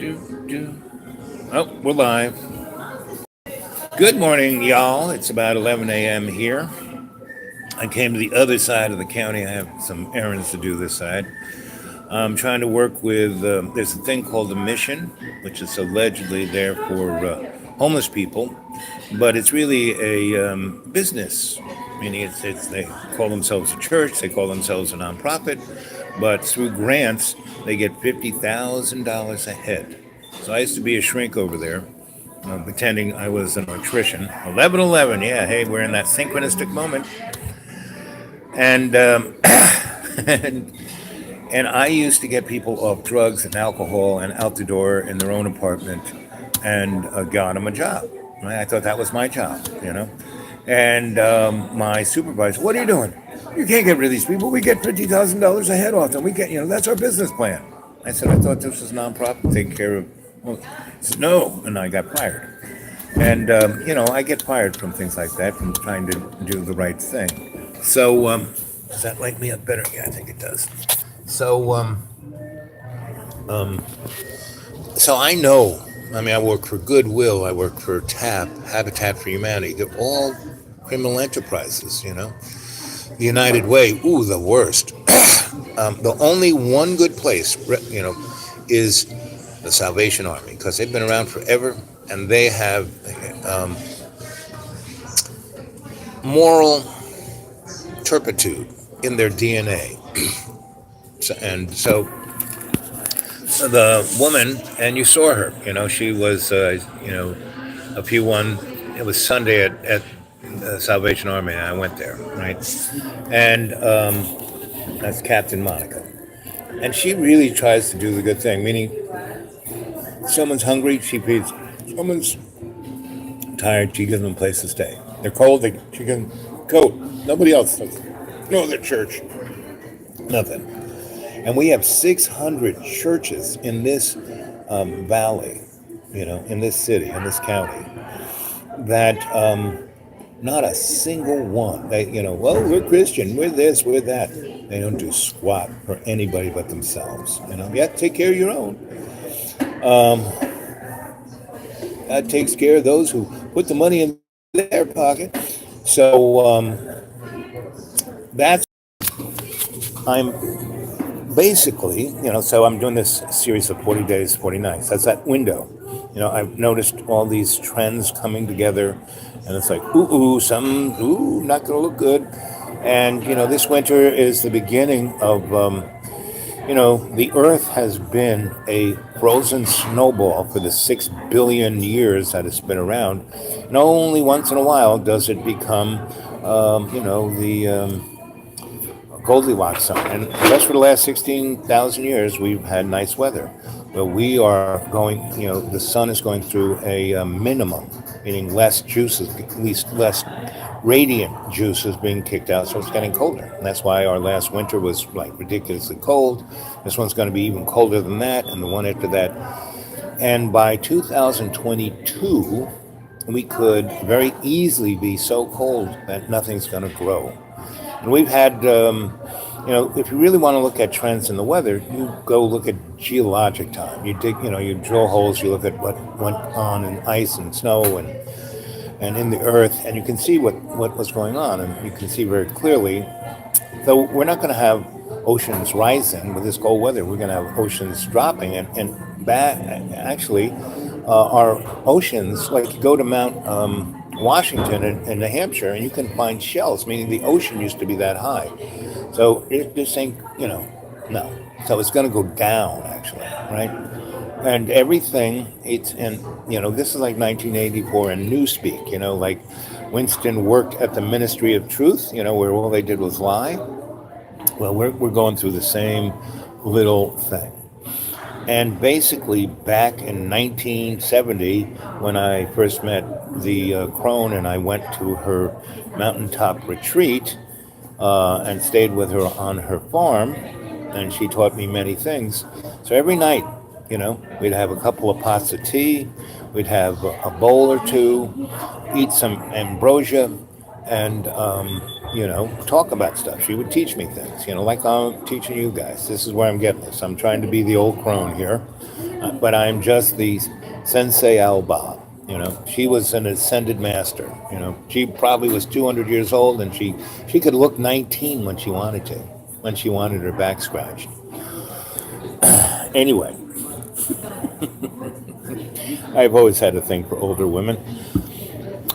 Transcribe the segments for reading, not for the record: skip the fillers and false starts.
do. Oh, we're live. Good morning, y'all. It's about 11 a.m. here. I came to the other side of the county. I have some errands to do this side. I'm trying to work with, there's a thing called the Mission, which is allegedly there for homeless people, but it's really a business. Meaning they call themselves a church, they call themselves a nonprofit, but through grants, they get $50,000 a head. So I used to be a shrink over there, pretending I was an electrician. 11:11, yeah, hey, we're in that synchronistic moment. And, and and I used to get people off drugs and alcohol and out the door in their own apartment and got them a job. Right? I thought that was my job. And my supervisor, what are you doing? You can't get rid of these people. We get $50,000 a head off them. We get, that's our business plan. I said, I thought this was nonprofit, taking care of. Well, he said, no, and I got fired. And I get fired from things like that, from trying to do the right thing. So does that light me up better? Yeah, I think it does. So so I know. I mean, I work for Goodwill. I work for TAP, Habitat for Humanity. They're all criminal enterprises. The United Way, ooh, the worst. The only one good place, is the Salvation Army, because they've been around forever, and they have moral turpitude in their DNA. So the woman, and you saw her, she was, a P1, it was Sunday at Salvation Army, and I went there, right? And that's Captain Monica. And she really tries to do the good thing, meaning someone's hungry, she feeds. Someone's tired, she gives them a place to stay. They're cold, she gives them coat. Nobody else does. No other church. Nothing. And we have 600 churches in this valley, in this city, in this county, that not a single one, well, we're Christian, we're this, we're that. They don't do squat for anybody but themselves. You have to take care of your own. God takes care of those who put the money in their pocket. So that's, I'm basically, so I'm doing this series of 40 days, 40 nights. That's that window. I've noticed all these trends coming together, and it's like, something, not going to look good. And, this winter is the beginning of, the Earth has been a frozen snowball for the 6 billion years that it's been around. And only once in a while does it become, the Goldilocks zone. And just for the last 16,000 years, we've had nice weather. But we are going, the sun is going through a minimum, meaning less juices, at least less radiant juices being kicked out, so it's getting colder. And that's why our last winter was like ridiculously cold. This one's going to be even colder than that, and the one after that. And by 2022, we could very easily be so cold that nothing's going to grow. And we've had, if you really want to look at trends in the weather, you go look at geologic time. You dig, you drill holes, you look at what went on in ice and snow and in the earth, and you can see what was going on, and you can see very clearly. So we're not going to have oceans rising with this cold weather. We're going to have oceans dropping, and actually, our oceans, like you go to Mount Washington in New Hampshire, and you can find shells, meaning the ocean used to be that high. So this ain't, no. So it's going to go down, actually, right? And everything, this is like 1984 in Newspeak, like Winston worked at the Ministry of Truth, where all they did was lie. Well, we're going through the same little thing. And basically, back in 1970, when I first met the Crone, and I went to her mountaintop retreat and stayed with her on her farm, and she taught me many things. So every night, we'd have a couple of pots of tea, we'd have a bowl or two, eat some ambrosia, and talk about stuff. She would teach me things, like I'm teaching you guys. This is where I'm getting this. I'm trying to be the old crone here. but I'm just the Sensei Alba. She was an ascended master. She probably was 200 years old, and she could look 19 when she wanted to, when she wanted her back scratched. Anyway, I've always had a thing for older women.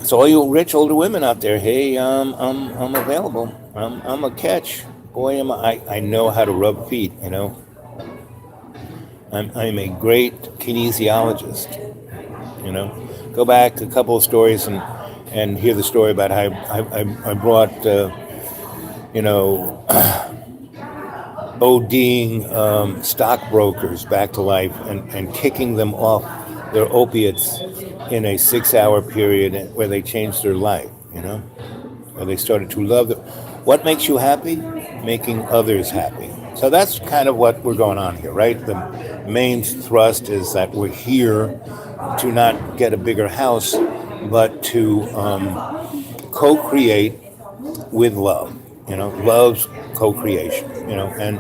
So all you rich older women out there, hey, I'm available. I'm a catch. Boy, I know how to rub feet. I'm a great kinesiologist. Go back a couple of stories and hear the story about how I brought you know ODing stockbrokers back to life and kicking them off their opiates in a 6-hour period where they changed their life. Where they started to love them. What makes you happy? Making others happy. So that's kind of what we're going on here, right? The main thrust is that we're here to not get a bigger house, but to co-create with love. Love's co-creation. And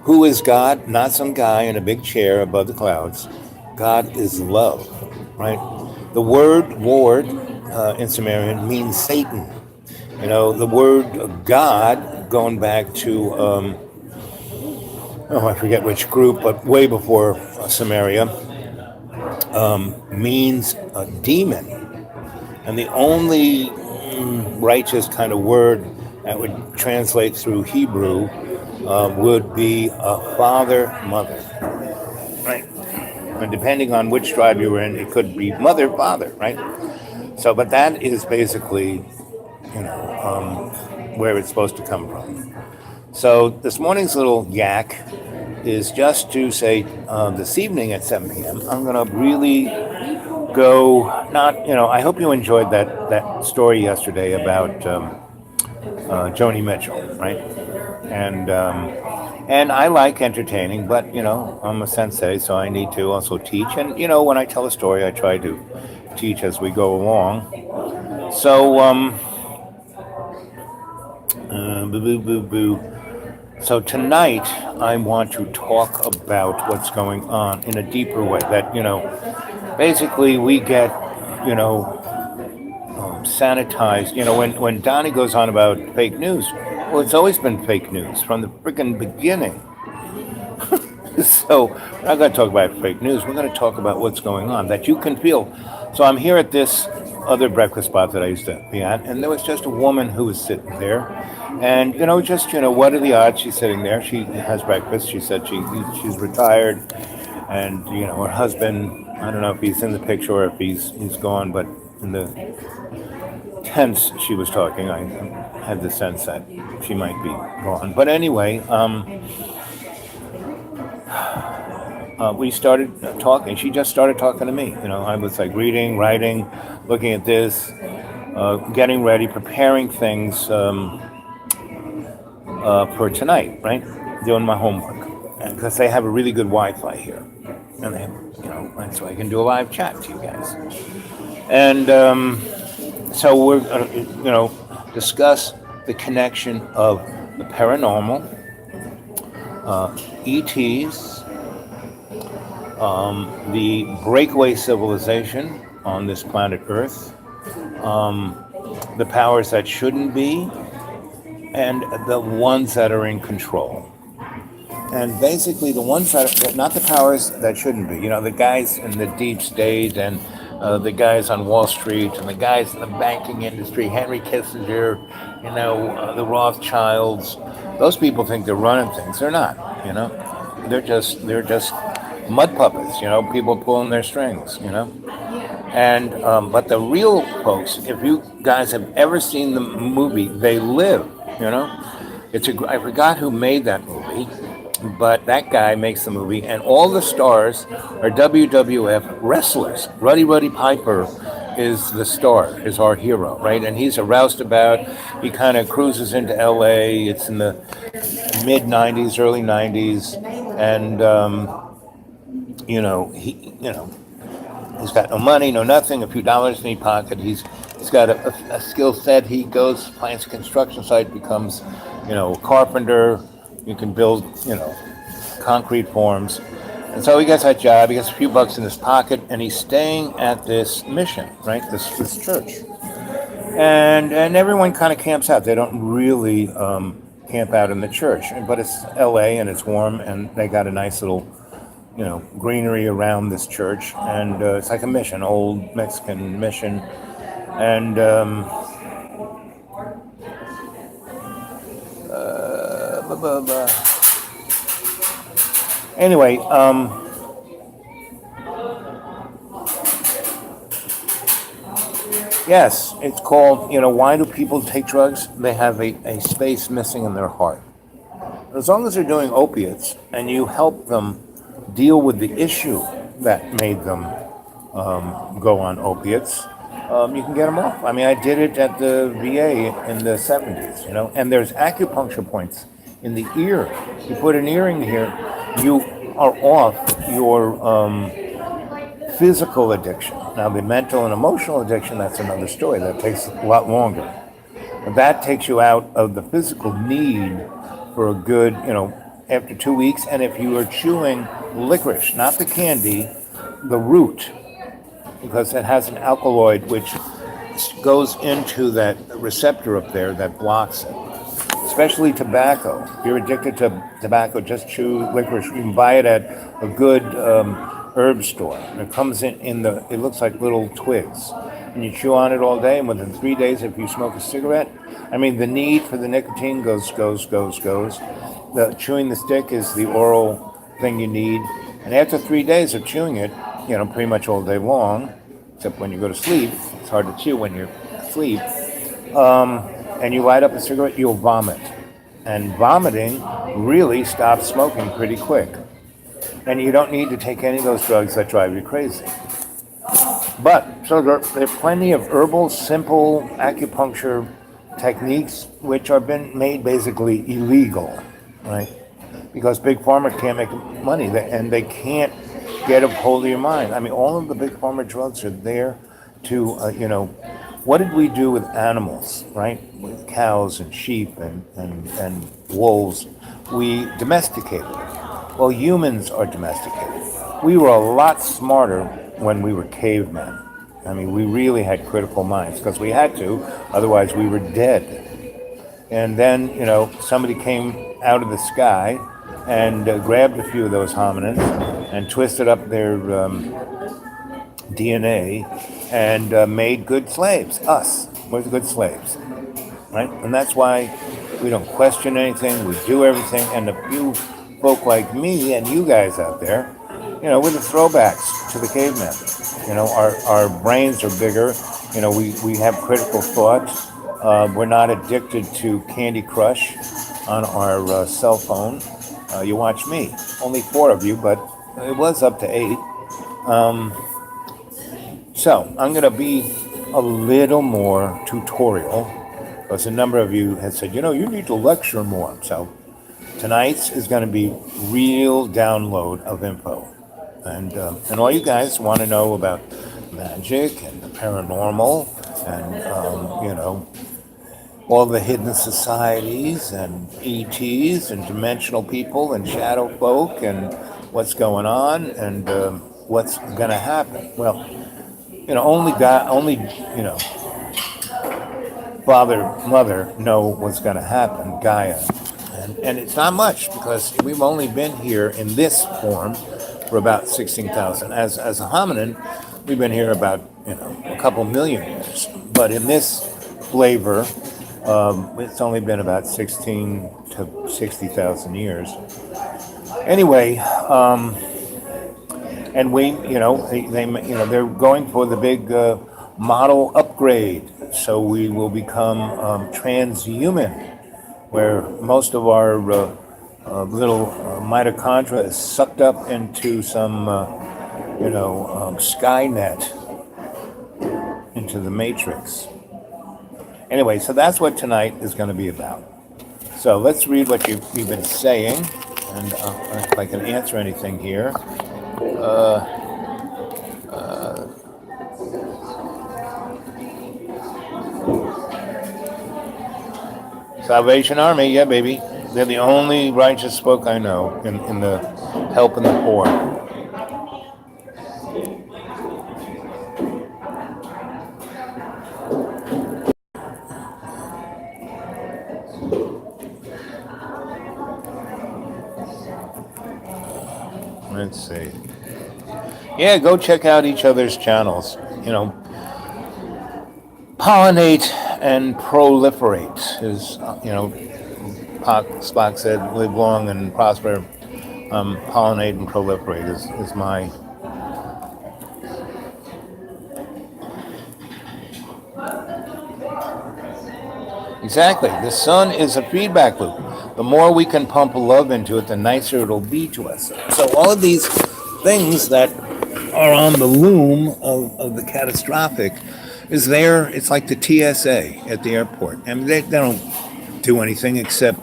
who is God? Not some guy in a big chair above the clouds. God is love, right? The word Lord in Sumerian means Satan. The word God, going back to, I forget which group, but way before Sumeria, means a demon. And the only righteous kind of word that would translate through Hebrew would be a father, mother, right? And depending on which tribe you were in, it could be mother, father, right? So, but that is basically, where it's supposed to come from. So this morning's little yak is just to say this evening at 7 p.m. I'm going to really go, I hope you enjoyed that story yesterday about Joni Mitchell, right? And I like entertaining, but, I'm a sensei, so I need to also teach. And, when I tell a story, I try to teach as we go along. So, So tonight, I want to talk about what's going on in a deeper way. That, basically we get, sanitized. When Donnie goes on about fake news, well, it's always been fake news from the freaking beginning. So we're not going to talk about fake news. We're going to talk about what's going on that you can feel. So I'm here at this other breakfast spot that I used to be at, and there was just a woman who was sitting there. And, what are the odds she's sitting there? She has breakfast. She said she's retired. And, her husband, I don't know if he's in the picture or if he's gone, but in the tense she was talking, I had the sense that she might be gone. But anyway, we started talking. She just started talking to me. I was like reading, writing, looking at this, getting ready, preparing things for tonight, right? Doing my homework. Because they have a really good Wi-Fi here. And they have, and so I can do a live chat to you guys. And so we're going to, discuss the connection of the paranormal, ETs, the breakaway civilization on this planet Earth, the powers that shouldn't be, and the ones that are in control. And basically the ones that are not the powers that shouldn't be, the guys in the deep state and the guys on Wall Street and the guys in the banking industry, Henry Kissinger, the Rothschilds. Those people think they're running things. They're not, They're just mud puppets, people pulling their strings, And but the real folks, if you guys have ever seen the movie They Live, I forgot who made that movie, but that guy makes the movie, and all the stars are WWF wrestlers. Ruddy Piper is the star, is our hero, right? And he's a roustabout. He kind of cruises into LA. It's in the mid 90s, early 90s, and he's got no money, no nothing, a few dollars in his pocket. He's got a skill set. He goes, plants a construction site, becomes, a carpenter. You can build, concrete forms. And so he gets that job, he gets a few bucks in his pocket, and he's staying at this mission, right? This church. And everyone kind of camps out. They don't really camp out in the church. But it's LA and it's warm, and they got a nice little, greenery around this church. And it's like a mission, old Mexican mission. And blah, blah, blah. Anyway, yes, it's called, why do people take drugs? They have a space missing in their heart. As long as they're doing opiates and you help them deal with the issue that made them go on opiates, you can get them off. I mean, I did it at the VA in the 70s, and there's acupuncture points in the ear. You put an earring here, you are off your physical addiction. Now, the mental and emotional addiction, that's another story. That takes a lot longer. But that takes you out of the physical need for a good, after 2 weeks. And if you are chewing licorice, not the candy, the root, because it has an alkaloid which goes into that receptor up there that blocks it. Especially tobacco. If you're addicted to tobacco, just chew licorice. You can buy it at a good herb store. It comes it looks like little twigs. And you chew on it all day, and within 3 days, if you smoke a cigarette, I mean, the need for the nicotine goes. Chewing the stick is the oral thing you need. And after 3 days of chewing it, pretty much all day long, except when you go to sleep, it's hard to chew when you're asleep, and you light up a cigarette, you'll vomit. And vomiting really stops smoking pretty quick. And you don't need to take any of those drugs that drive you crazy. But, so there are plenty of herbal, simple acupuncture techniques which are been made basically illegal, right? Because Big Pharma can't make money, and they can't get a hold of your mind. I mean, all of the Big Pharma drugs are there to, what did we do with animals, right? With cows and sheep and wolves. We domesticated them. Well, humans are domesticated. We were a lot smarter when we were cavemen. I mean, we really had critical minds because we had to, otherwise we were dead. And then, somebody came out of the sky and grabbed a few of those hominins and twisted up their DNA and made good slaves. Us, we're the good slaves, right? And that's why we don't question anything, we do everything, and a few folk like me and you guys out there, we're the throwbacks to the cavemen. Our brains are bigger, we have critical thought, we're not addicted to Candy Crush on our cell phone. You watch me, only 4 of you, but it was up to 8. So I'm going to be a little more tutorial because a number of you had said, you need to lecture more. So tonight's is going to be real download of info. And all you guys want to know about magic and the paranormal and, all the hidden societies and ETs and dimensional people and shadow folk and what's going on and what's going to happen. Well, only God, Father, Mother know what's going to happen, Gaia. And it's not much because we've only been here in this form for about 16,000. As a hominin, we've been here about, a couple million years. But in this flavor, it's only been about 16 to 60,000 years. Anyway, and we, they're going for the big model upgrade. So we will become transhuman, where most of our little mitochondria is sucked up into some, Skynet, into the Matrix. Anyway, so that's what tonight is going to be about. So let's read what you've been saying, and if I can answer anything here. Salvation Army, yeah, baby. They're the only righteous folk I know in the helping the poor. Let's see. Yeah, go check out each other's channels. Pollinate and proliferate is, Spock said, live long and prosper. Pollinate and proliferate is my. Exactly. The sun is a feedback loop. The more we can pump love into it, the nicer it'll be to us. So all of these things that are on the loom of the catastrophic is there. It's like the TSA at the airport. I mean, they don't do anything except,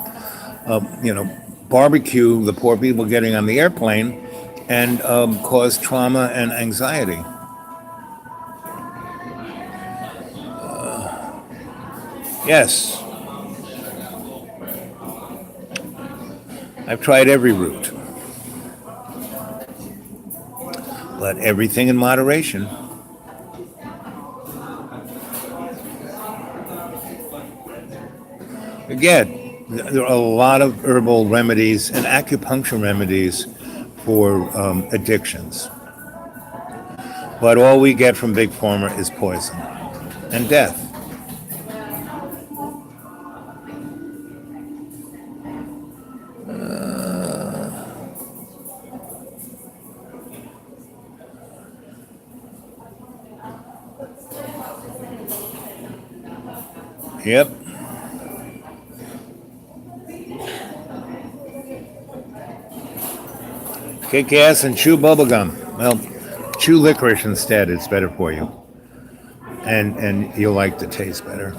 barbecue the poor people getting on the airplane and cause trauma and anxiety. Yes. I've tried every route, but everything in moderation. Again, there are a lot of herbal remedies and acupuncture remedies for addictions. But all we get from Big Pharma is poison and death. Yep. Kick ass and chew bubblegum. Well, chew licorice instead. It's better for you. And you'll like the taste better.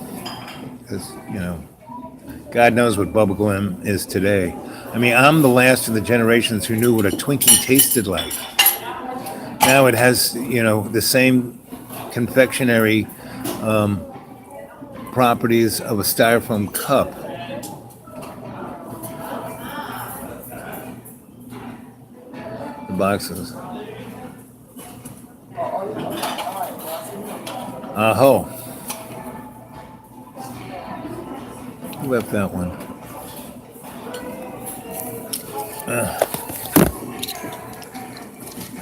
Because, God knows what bubblegum is today. I mean, I'm the last of the generations who knew what a Twinkie tasted like. Now it has, the same confectionery properties of a styrofoam cup. The boxes. Aho. Who left that one?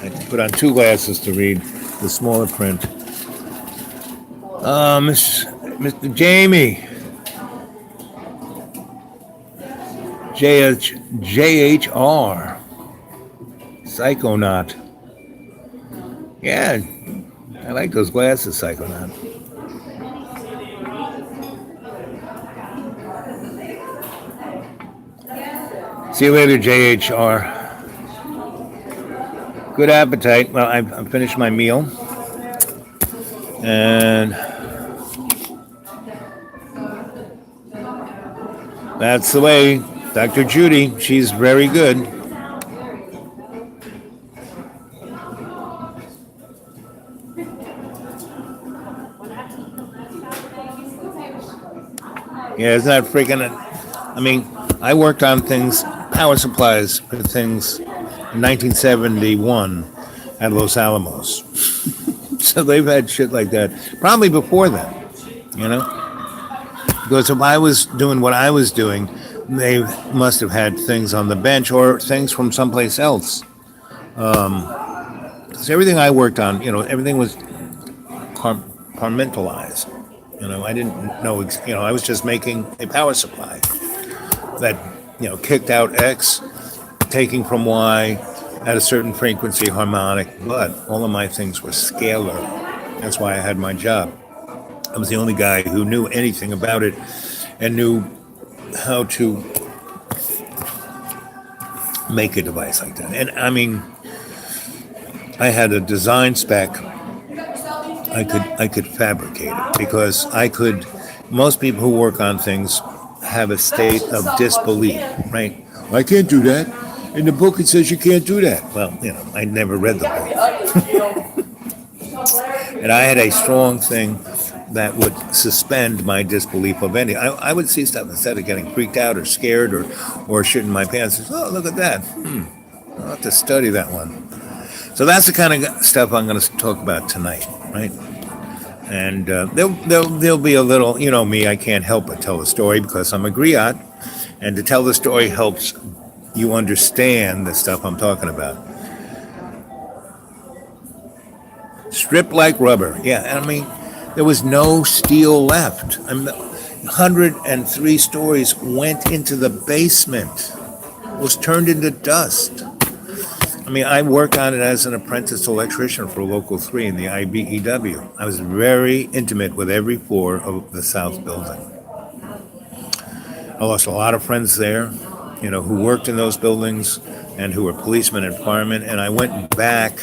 I put on two glasses to read the smaller print. Mr. Jamie. JHR. Psychonaut. Yeah, I like those glasses, Psychonaut. See you later, JHR. Good appetite. Well, I've finished my meal. And that's the way. Dr. Judy, she's very good. Yeah, isn't that freaking it? I mean, I worked on things, power supplies for things in 1971 at Los Alamos. So they've had shit like that probably before then, Because if I was doing what I was doing, they must have had things on the bench or things from someplace else. Because everything I worked on, everything was compartmentalized. I didn't know, I was just making a power supply that, kicked out X, taking from Y at a certain frequency harmonic, but all of my things were scalar. That's why I had my job. I was the only guy who knew anything about it and knew how to make a device like that. And I mean, I had a design spec. I could fabricate it because most people who work on things have a state of disbelief, right? I can't do that. In the book it says you can't do that. Well, I never read the book. And I had a strong thing that would suspend my disbelief of any. I would see stuff instead of getting freaked out or scared or shitting my pants. Oh, look at that. I'll have to study that one. So that's the kind of stuff I'm going to talk about tonight, right? And there'll be a little, me, I can't help but tell a story because I'm a griot, and to tell the story helps you understand the stuff I'm talking about. stripped like rubber. Yeah, I mean, there was no steel left. I mean, 103 stories went into the basement. It was turned into dust. I mean, I worked on it as an apprentice electrician for Local 3 in the IBEW. I was very intimate with every floor of the South building. I lost a lot of friends there, who worked in those buildings and who were policemen and firemen. And I went back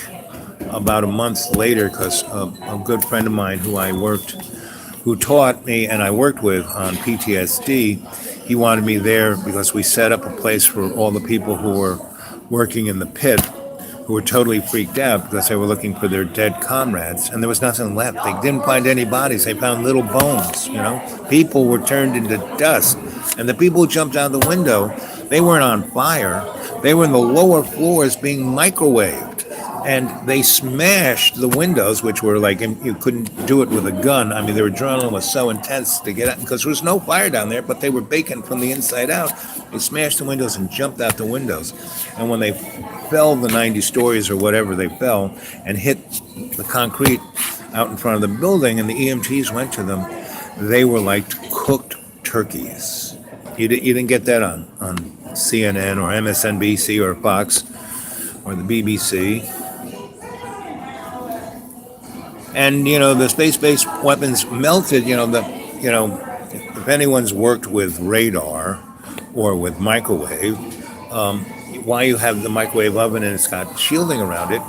about a month later because a good friend of mine who taught me and I worked with on PTSD, he wanted me there because we set up a place for all the people who were working in the pit who were totally freaked out because they were looking for their dead comrades and there was nothing left. They didn't find any bodies. They found little bones, People were turned into dust. And the people who jumped out the window, they weren't on fire. They were in the lower floors being microwaved. And they smashed the windows, which were like, you couldn't do it with a gun. I mean, the adrenaline was so intense to get out, because there was no fire down there, but they were baking from the inside out. They smashed the windows and jumped out the windows. And when they fell the 90 stories or whatever they fell and hit the concrete out in front of the building and the EMTs went to them, they were like cooked turkeys. You didn't get that on CNN or MSNBC or Fox or the BBC. And, the space-based weapons melted, if anyone's worked with radar or with microwave, why you have the microwave oven and it's got shielding around it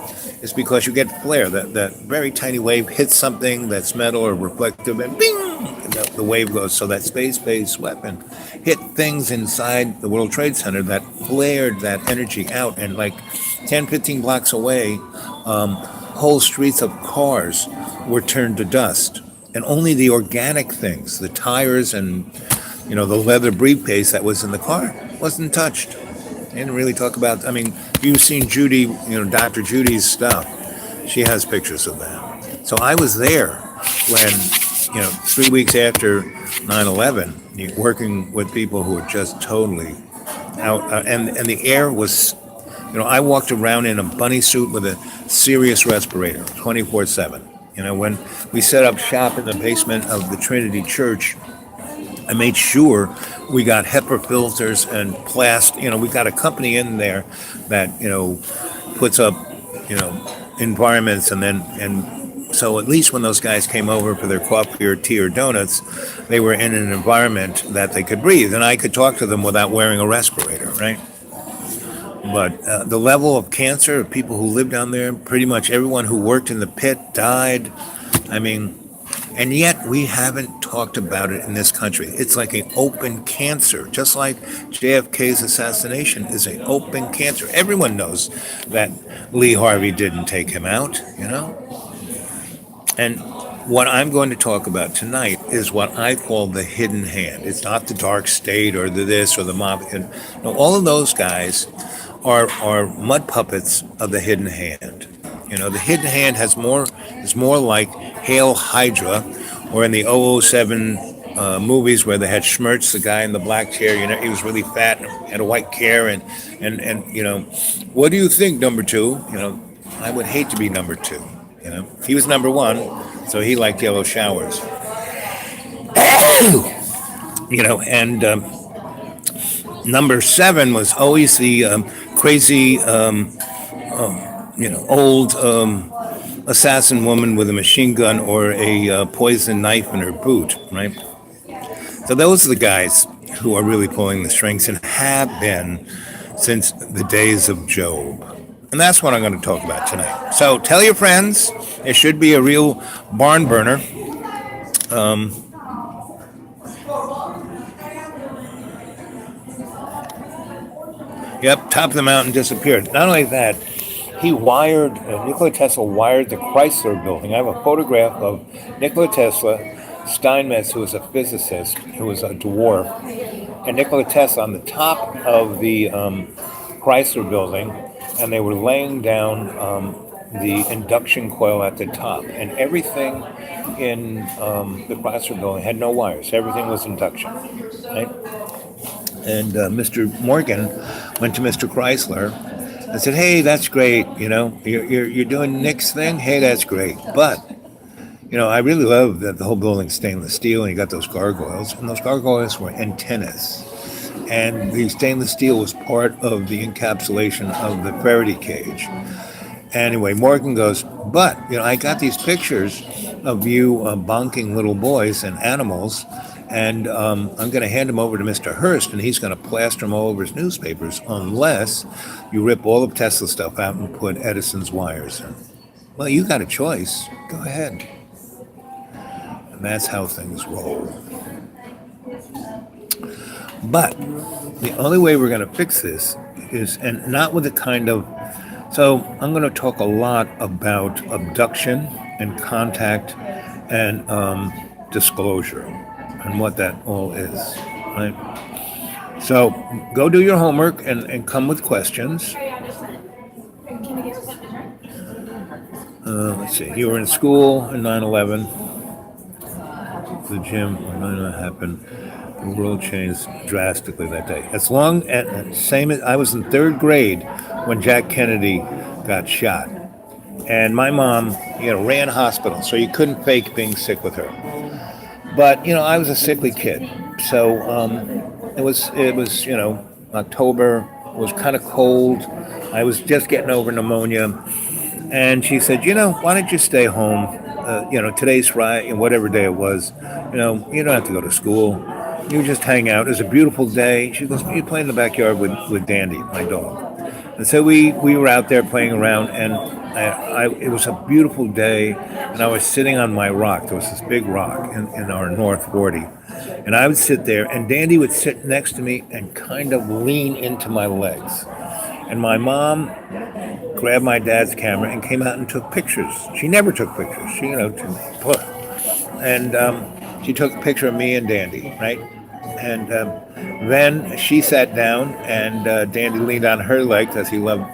is because you get flare. That very tiny wave hits something that's metal or reflective and bing, and the wave goes. So that space-based weapon hit things inside the World Trade Center that flared that energy out. And like 10, 15 blocks away, whole streets of cars were turned to dust. And only the organic things, the tires and, the leather briefcase that was in the car wasn't touched. They didn't really talk about, you've seen Judy, Dr. Judy's stuff. She has pictures of that. So I was there when, 3 weeks after 9/11, working with people who were just totally out. And the air was, I walked around in a bunny suit with a serious respirator, 24/7. When we set up shop in the basement of the Trinity Church, I made sure we got HEPA filters and we got a company in there that, puts up, environments and so at least when those guys came over for their coffee or tea or donuts, they were in an environment that they could breathe and I could talk to them without wearing a respirator, right? But the level of cancer of people who lived down there, pretty much everyone who worked in the pit died. And yet we haven't talked about it in this country. It's like an open cancer, just like JFK's assassination is an open cancer. Everyone knows that Lee Harvey didn't take him out, And what I'm going to talk about tonight is what I call the hidden hand. It's not the dark state or the this or the mob. All of those guys are mud puppets of the hidden hand. The hidden hand is more like Hail Hydra, or in the 007 movies where they had Schmertz, the guy in the black chair. He was really fat and had a white hair, and what do you think, number two? I would hate to be number two. He was number one, so he liked yellow showers. And number seven was always the crazy, old assassin woman with a machine gun or a poison knife in her boot, right? So those are the guys who are really pulling the strings and have been since the days of Job. And that's what I'm going to talk about tonight. So tell your friends, it should be a real barn burner. Yep, top of the mountain disappeared. Not only that, Nikola Tesla wired the Chrysler building. I have a photograph of Nikola Tesla, Steinmetz, who was a physicist, who was a dwarf, and Nikola Tesla on the top of the Chrysler building, and they were laying down the induction coil at the top. And everything in the Chrysler building had no wires. Everything was induction, right? And Mr. Morgan went to Mr. Chrysler I said, hey, that's great. You're doing Nick's thing. Hey, that's great. But, I really love that the whole building's stainless steel and you got those gargoyles. And those gargoyles were antennas. And the stainless steel was part of the encapsulation of the Faraday cage. Anyway, Morgan goes, but, I got these pictures of you bonking little boys and animals, and I'm going to hand them over to Mr. Hurst, and he's going to plaster them all over his newspapers unless you rip all of Tesla's stuff out and put Edison's wires in. Well, you got a choice. Go ahead. And that's how things roll. But the only way we're going to fix this is, and not with the kind of, so I'm going to talk a lot about abduction and contact and disclosure and what that all is, right? So go do your homework and come with questions. Let's see, you were in school in 9/11, the gym when 9/11 happened. The world changed drastically that day. As long as same as I was in third grade when Jack Kennedy got shot, and my mom, ran hospital, so you couldn't fake being sick with her. But I was a sickly kid, so it was October. It was kind of cold. I was just getting over pneumonia, and she said, why don't you stay home? Today's Friday, whatever day it was. You don't have to go to school. You just hang out. It was a beautiful day. She goes, you play in the backyard with Dandy, my dog. And so we were out there playing around, and it was a beautiful day, and I was sitting on my rock. There was this big rock in our North 40. And I would sit there, and Dandy would sit next to me and kind of lean into my legs. And my mom grabbed my dad's camera and came out and took pictures. She never took pictures. And she took a picture of me and Dandy, right? And then she sat down, and Dandy leaned on her leg because he loved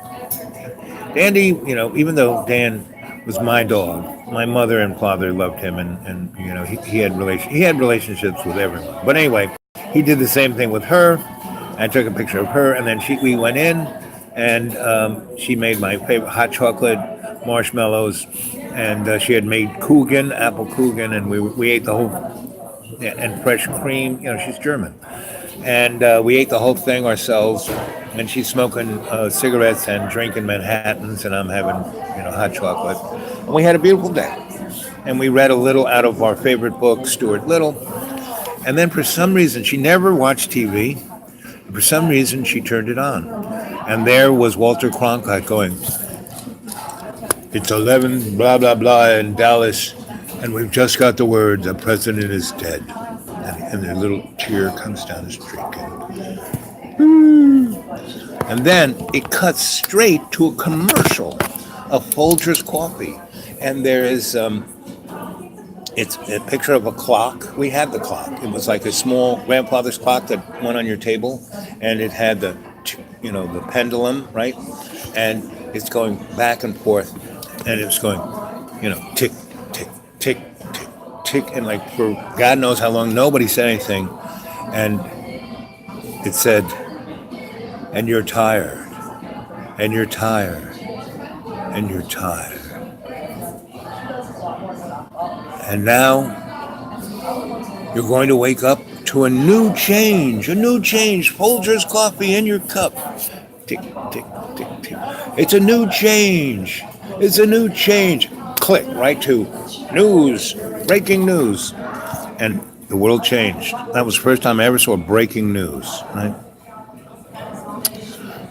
Dandy. Even though Dan was my dog, my mother and father loved him, and he had relationships with everyone. But anyway, he did the same thing with her. I took a picture of her, and then we went in, and she made my favorite hot chocolate marshmallows, and she had made apple Coogan, and we ate the whole. And fresh cream, she's German. And we ate the whole thing ourselves. And she's smoking cigarettes and drinking Manhattans, and I'm having, hot chocolate. And we had a beautiful day. And we read a little out of our favorite book, Stuart Little. And then for some reason, she never watched TV. For some reason, she turned it on. And there was Walter Cronkite going, it's 11, blah, blah, blah, in Dallas. And we've just got the word, the president is dead. And a little tear comes down his cheek. And then it cuts straight to a commercial of Folgers coffee. And there is, it's a picture of a clock. We had the clock. It was like a small grandfather's clock that went on your table. And it had the pendulum, right? And it's going back and forth. And it's going, tick, tick, tick, tick, tick, and like for God knows how long, nobody said anything, and it said, and you're tired, and you're tired, and you're tired, and now you're going to wake up to a new change, Folgers coffee in your cup, tick, tick, tick, tick, it's a new change, click right to news, breaking news, and the world changed. That was the first time I ever saw breaking news, right?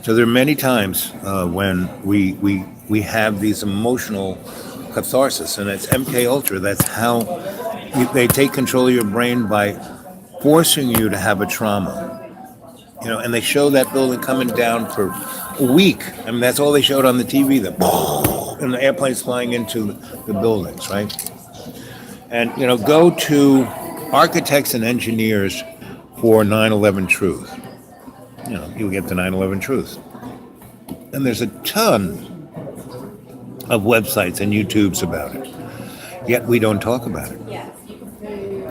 So there are many times when we have these emotional catharsis, and it's MK Ultra. That's how they take control of your brain by forcing you to have a trauma. And they show that building coming down for a week. I mean, that's all they showed on the TV. And the airplanes flying into the buildings, right? And, go to architects and engineers for 9/11 Truth. You'll get the 9/11 Truth. And there's a ton of websites and YouTubes about it. Yet we don't talk about it.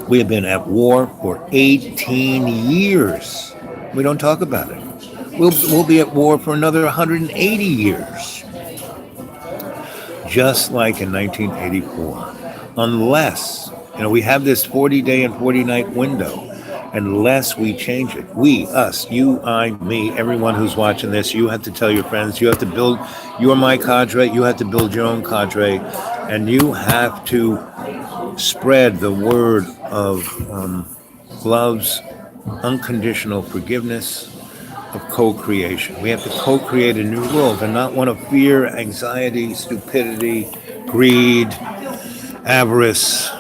We have been at war for 18 years. We don't talk about it. we'll be at war for another 180 years, just like in 1984, unless we have this 40-day and 40-night window. Unless we change it, we, us, you, I, me, everyone who's watching this, you have to tell your friends. You have to build. You're my cadre. You have to build your own cadre, and you have to spread the word of love's unconditional forgiveness, of co-creation. We have to co-create a new world, and not one of fear, anxiety, stupidity, greed, avarice.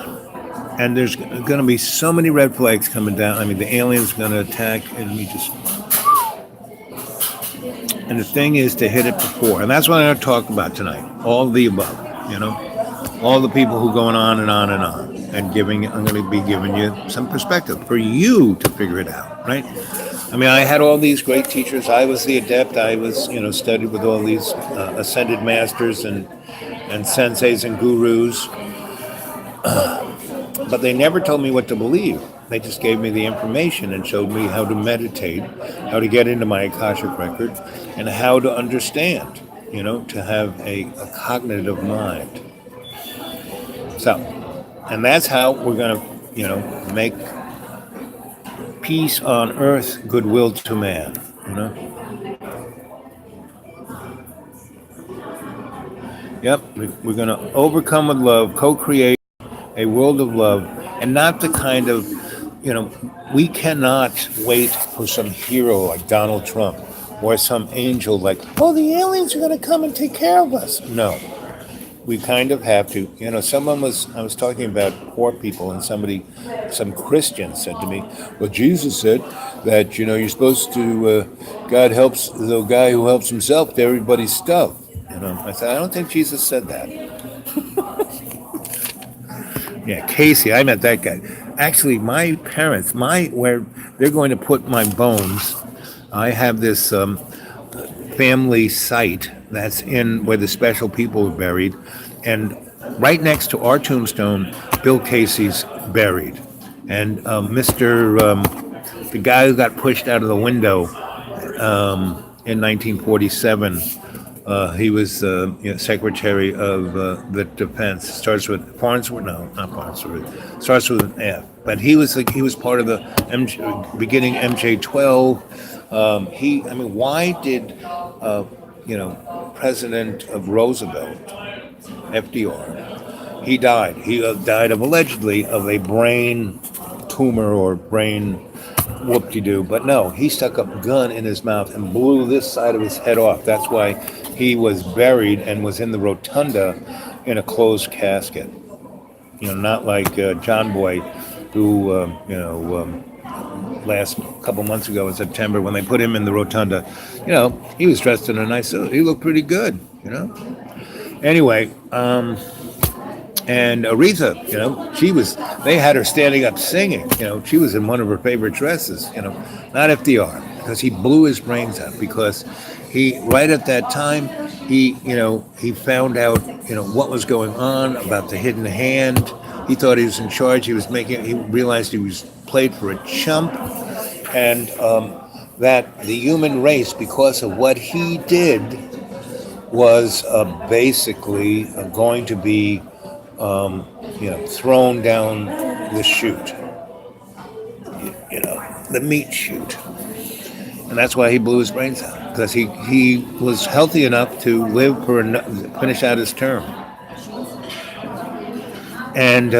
And there's going to be so many red flags coming down. I mean, the aliens are going to attack, and and the thing is to hit it before. And that's what I'm going to talk about tonight. All of the above, all the people who are going on and on and on, and I'm going to be giving you some perspective for you to figure it out, right? I mean, I had all these great teachers. I was the adept. I was, studied with all these ascended masters and senseis and gurus. But they never told me what to believe. They just gave me the information and showed me how to meditate, how to get into my Akashic record, and how to understand, to have a cognitive mind. So, and that's how we're going to, make peace on earth, goodwill to man, Yep, we're going to overcome with love, co-create a world of love, and not the kind of, we cannot wait for some hero like Donald Trump or some angel like, oh, the aliens are going to come and take care of us. No, we kind of have to. I was talking about poor people, and some Christian said to me, well, Jesus said that, you're supposed to, God helps the guy who helps himself with everybody's stuff. I said, I don't think Jesus said that. Yeah, Casey, I met that guy. Actually, my parents, where they're going to put my bones, I have this family site that's in where the special people are buried, and right next to our tombstone, Bill Casey's buried, and the guy who got pushed out of the window in 1947. He was Secretary of the Defense. Starts with Farnsworth. No, not Farnsworth. Starts with an F. But he was part of the beginning MJ-12. Why did President of Roosevelt, FDR, he died. He died allegedly of a brain tumor or brain whoop-de-doo. But no, he stuck a gun in his mouth and blew this side of his head off. That's why he was buried and was in the rotunda in a closed casket. Not like John Boy, who, last couple months ago in September, when they put him in the rotunda, he was dressed in a nice suit. He looked pretty good, Anyway, and Aretha, they had her standing up singing. She was in one of her favorite dresses, not FDR, because he blew his brains out, because right at that time, he found out, what was going on about the hidden hand. He thought he was in charge. He realized he was played for a chump, and that the human race, because of what he did, was basically going to be, thrown down the chute, the meat chute. And that's why he blew his brains out, because he was healthy enough to finish out his term. And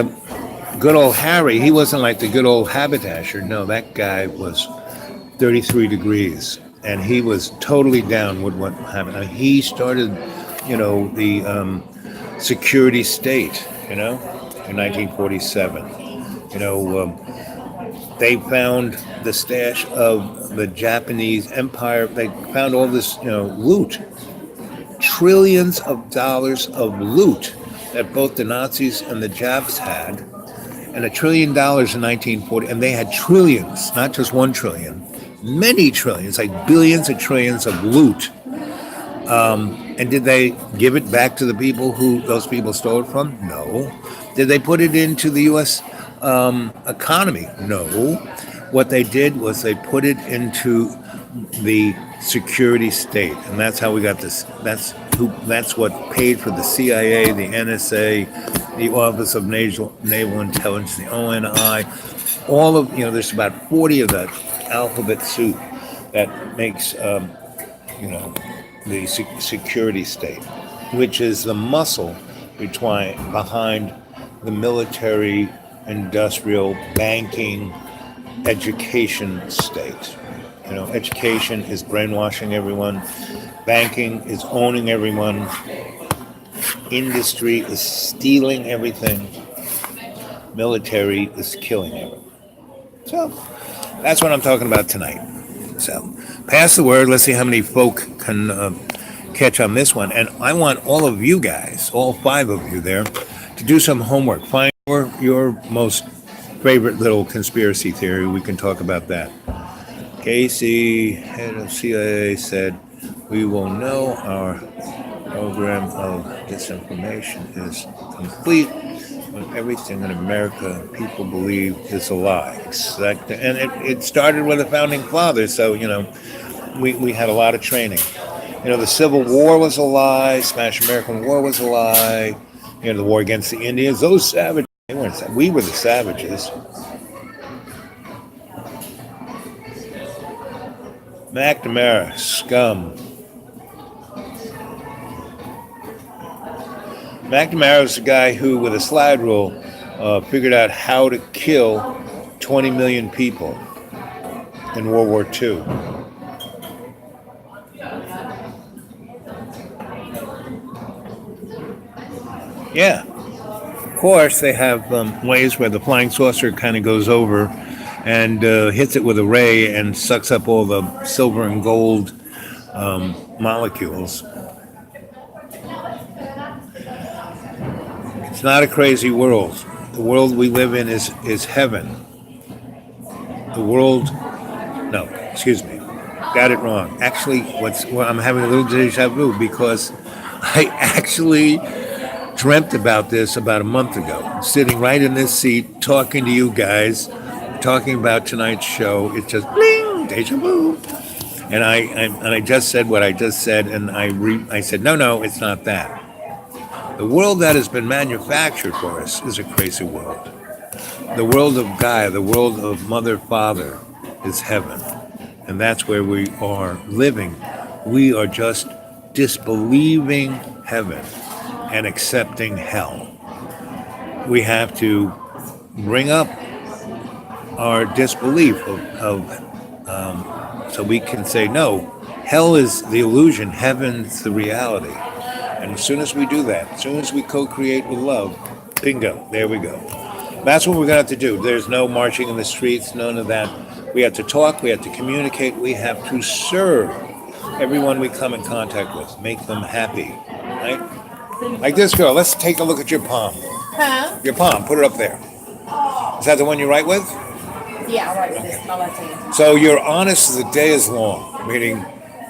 good old Harry, he wasn't like the good old haberdasher. No, that guy was 33 degrees, and he was totally down with what happened. I mean, he started, the security state, in 1947. They found the stash of the Japanese empire. They found all this, loot, trillions of dollars of loot that both the Nazis and the Japs had, and $1 trillion in 1940, and they had trillions, not just 1 trillion, many trillions, like billions of trillions of loot. And did they give it back to the people who those people stole it from? No. Did they put it into the U.S. Economy? No. What they did was they put it into the security state, and that's how we got this. That's what paid for the CIA, the NSA, the Office of Naval Intelligence, the ONI, all of there's about 40 of that alphabet soup that makes the security state, which is the muscle behind the military, industrial, banking, education state. Education is brainwashing everyone. Banking is owning everyone. Industry is stealing everything. Military is killing everyone. So that's what I'm talking about tonight. So pass the word. Let's see how many folk can catch on this one. And I want all of you guys, all 5 of you there, to do some homework. Find your most favorite little conspiracy theory. We can talk about that. Casey, head of CIA, said, "We will know our program of disinformation is complete when everything in America people believe is a lie." And it started with the founding fathers, so, we had a lot of training. The Civil War was a lie, Spanish American War was a lie, the war against the Indians, those savages, we were the savages. McNamara, scum. McNamara was the guy who, with a slide rule, figured out how to kill 20 million people in World War II. Yeah. Of course, they have ways where the flying saucer kind of goes over and hits it with a ray and sucks up all the silver and gold molecules. It's not a crazy world. The world we live in is heaven. The world, no, excuse me, got it wrong. Actually, I'm having a little deja vu because I actually dreamt about this about a month ago, sitting right in this seat, talking to you guys, talking about tonight's show. It's just bling, deja vu. And I just said what I just said, and I said, no, it's not that. The world that has been manufactured for us is a crazy world. The world of Gaia, the world of Mother, Father, is heaven. And that's where we are living. We are just disbelieving heaven and accepting hell. We have to bring up our disbelief so we can say, no, hell is the illusion, heaven's the reality. And as soon as we do that, as soon as we co-create with love, bingo, there we go. That's what we're going to have to do. There's no marching in the streets, none of that. We have to talk, we have to communicate, we have to serve everyone we come in contact with, make them happy, right? Like this girl, let's take a look at your palm. Huh? Your palm, put it up there. Is that the one you write with? Yeah, I write with this, my left hand. So you're honest as the day is long, meaning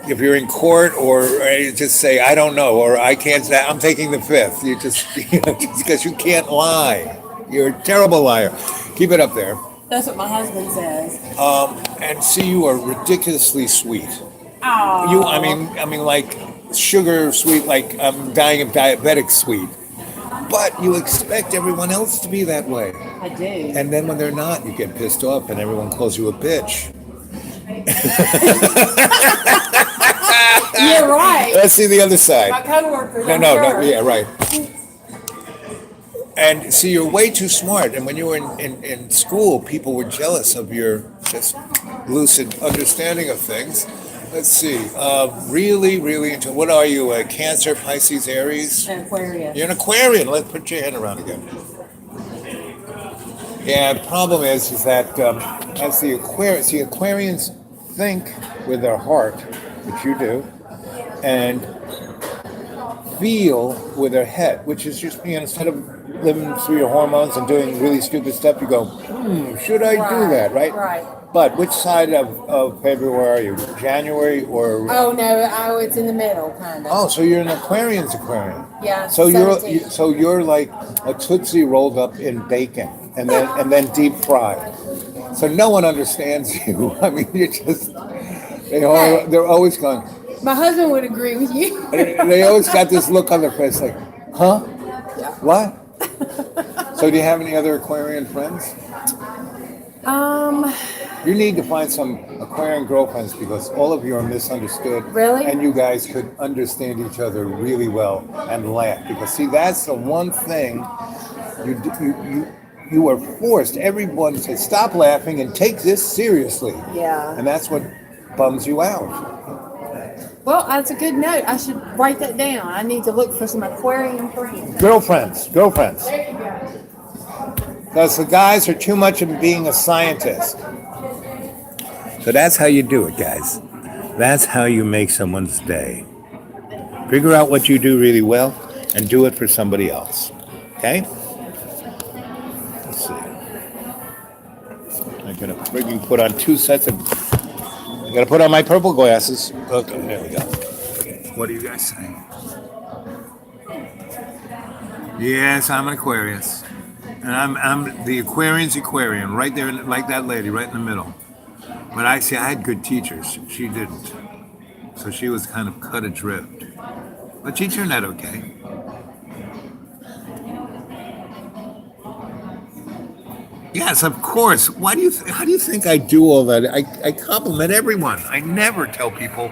if you're in court or you just say, I don't know, or I can't say, I'm taking the fifth. You just because you can't lie. You're a terrible liar. Keep it up there. That's what my husband says. And see, you are ridiculously sweet. Oh. I mean, like sugar sweet, like I'm dying of diabetic sweet. But you expect everyone else to be that way. I do. And then when they're not, you get pissed off and everyone calls you a bitch. You're right. Let's see the other side. My coworkers. No, yeah, right. And see, you're way too smart. And when you were in school, people were jealous of your just lucid understanding of things. Let's see. Really, really into what are you? A Cancer, Pisces, Aries? An Aquarius. You're an Aquarian. Let's put your hand around again. Yeah, the problem is that as the Aquarians think with their heart, which you do, and feel with their head, which is just, instead of living through your hormones and doing really stupid stuff, you go, should I do that, right? Right. But which side of February are you? January or? Oh no, it's in the middle, kind of. Oh, so you're an Aquarian's Aquarian. Yeah. So 17. you're like a Tootsie rolled up in bacon and then deep fried. So no one understands you. I mean, you're just They're always going. My husband would agree with you. They always got this look on their face like, huh? Yeah. What? So do you have any other Aquarian friends? Um, You need to find some Aquarian girlfriends because all of you are misunderstood. Really? And you guys could understand each other really well and laugh. Because see, that's the one thing you are forced. Everyone says stop laughing and take this seriously. Yeah. And that's what bums you out. Well, that's a good note. I should write that down. I need to look for some aquarium friends. Girlfriends. There you go. Because the guys are too much of being a scientist. So that's how you do it, guys. That's how you make someone's day. Figure out what you do really well and do it for somebody else. Okay? Let's see. I'm gonna freaking put on 2 sets of. I gotta put on my purple glasses. Okay, there we go. Okay. What do you guys say? Yes, I'm an Aquarius. And I'm the Aquarian's Aquarian, right there, like that lady, right in the middle. But I had good teachers. She didn't. So she was kind of cut adrift. But she turned out okay. Yes, of course. How do you think I do all that? I compliment everyone. I never tell people.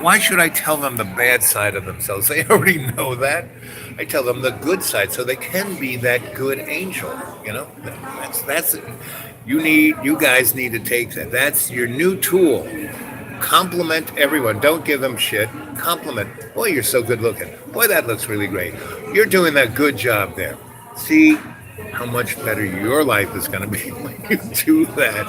Why should I tell them the bad side of themselves? They already know that. I tell them the good side so they can be that good angel. You know, that's you guys need to take that. That's your new tool. Compliment everyone. Don't give them shit. Compliment. Boy, you're so good looking. Boy, that looks really great. You're doing that good job there. See how much better your life is going to be when you do that.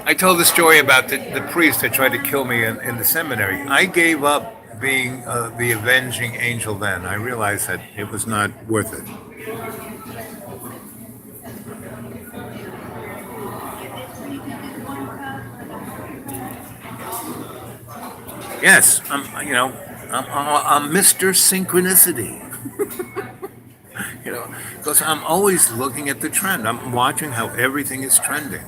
I told the story about the priest that tried to kill me in the seminary. I gave up being the avenging angel then. I realized that it was not worth it. Yes, I'm Mr. Synchronicity. Because I'm always looking at the trend. I'm watching how everything is trending.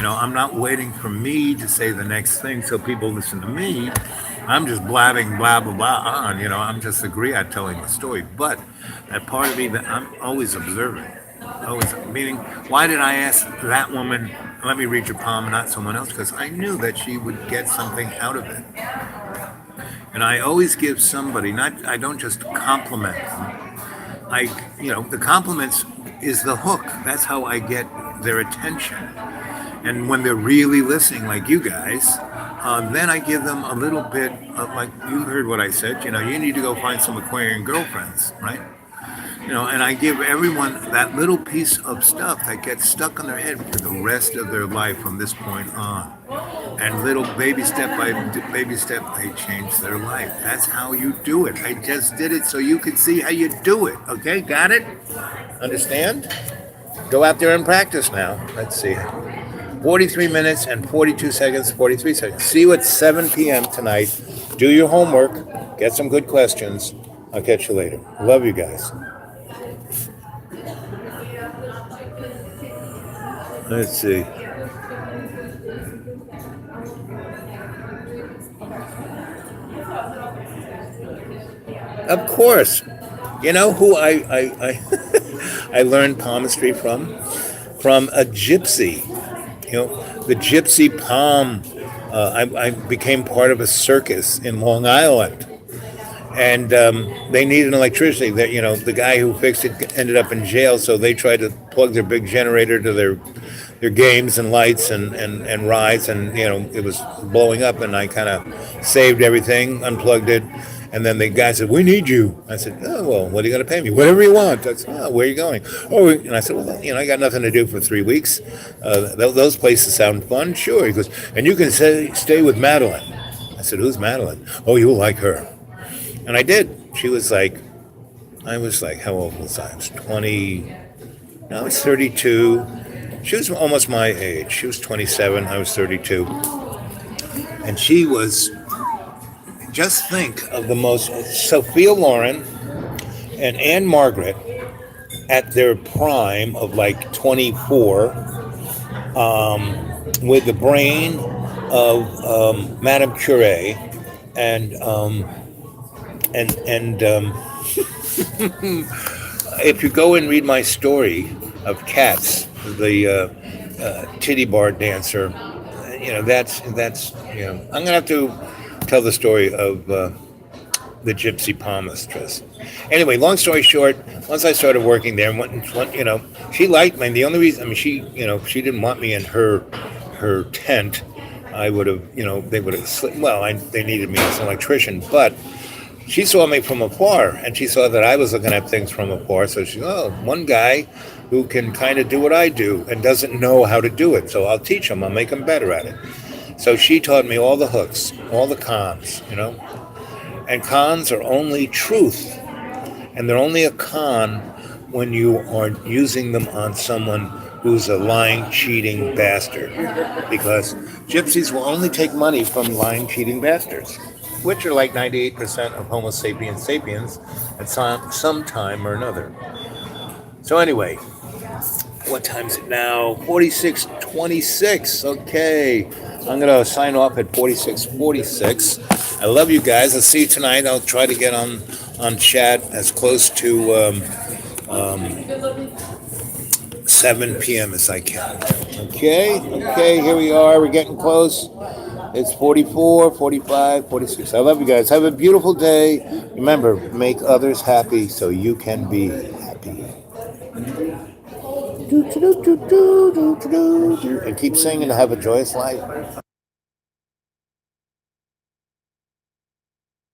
I'm not waiting for me to say the next thing so people listen to me. I'm just blabbing blah blah blah on. I'm just a griot telling the story. But that part of me that I'm always observing. Always meaning, why did I ask that woman, let me read your palm and not someone else? Because I knew that she would get something out of it. And I always give somebody, I don't just compliment them. The compliments is the hook. That's how I get their attention. And when they're really listening, like you guys, then I give them a little bit of, like you heard what I said, you need to go find some Aquarian girlfriends, right? And I give everyone that little piece of stuff that gets stuck on their head for the rest of their life from this point on. And little baby step by baby step, they change their life. That's how you do it. I just did it so you could see how you do it. Okay, got it? Understand? Go out there and practice now. Let's see. 43 minutes and 42 seconds, 43 seconds. See you at 7 p.m. tonight. Do your homework. Get some good questions. I'll catch you later. Love you guys. Let's see. Of course. You know who I I learned palmistry from? From a gypsy. The gypsy palm. I became part of a circus in Long Island. And they needed electricity. That the guy who fixed it ended up in jail, so they tried to plug their big generator to their games and lights and rides, and it was blowing up. And I kind of saved everything, unplugged it, and then the guy said, "We need you." I said, "Oh well, what are you going to pay me? Whatever you want." I said, "Oh, where are you going?" Oh, and I said, "Well, I got nothing to do for 3 weeks. Those places sound fun." Sure. He goes, "And you can stay with Madeline." I said, "Who's Madeline?" "Oh, you'll like her." And I did. She was like, I was like, how old was I? I was 20, no, I was 32. She was almost my age. She was 27, I was 32. And she was, just think of the most, Sophia Loren and Anne Margaret at their prime of like 24, with the brain of Madame Curie, and and if you go and read my story of Cats, the titty bar dancer, I'm gonna have to tell the story of the gypsy palmistess. Anyway, long story short, once I started working there, she liked me. The only reason, I mean, she didn't want me in her tent. I would have, they would have. Well, they needed me as an electrician, but she saw me from afar, and she saw that I was looking at things from afar. So she, oh, one guy who can kind of do what I do and doesn't know how to do it. So I'll teach him. I'll make him better at it. So she taught me all the hooks, all the cons, And cons are only truth, and they're only a con when you are using them on someone who's a lying, cheating bastard. Because gypsies will only take money from lying, cheating bastards, which are like 98% of Homo sapiens sapiens at some time or another. So anyway, what time is it now? 46:26. Okay. I'm going to sign off at 46:46. I love you guys. I'll see you tonight. I'll try to get on chat as close to 7 p.m. as I can. Okay, here we are. We're getting close. It's 44, 45, 46. I love you guys. Have a beautiful day. Remember, make others happy so you can be happy. And keep singing to have a joyous life.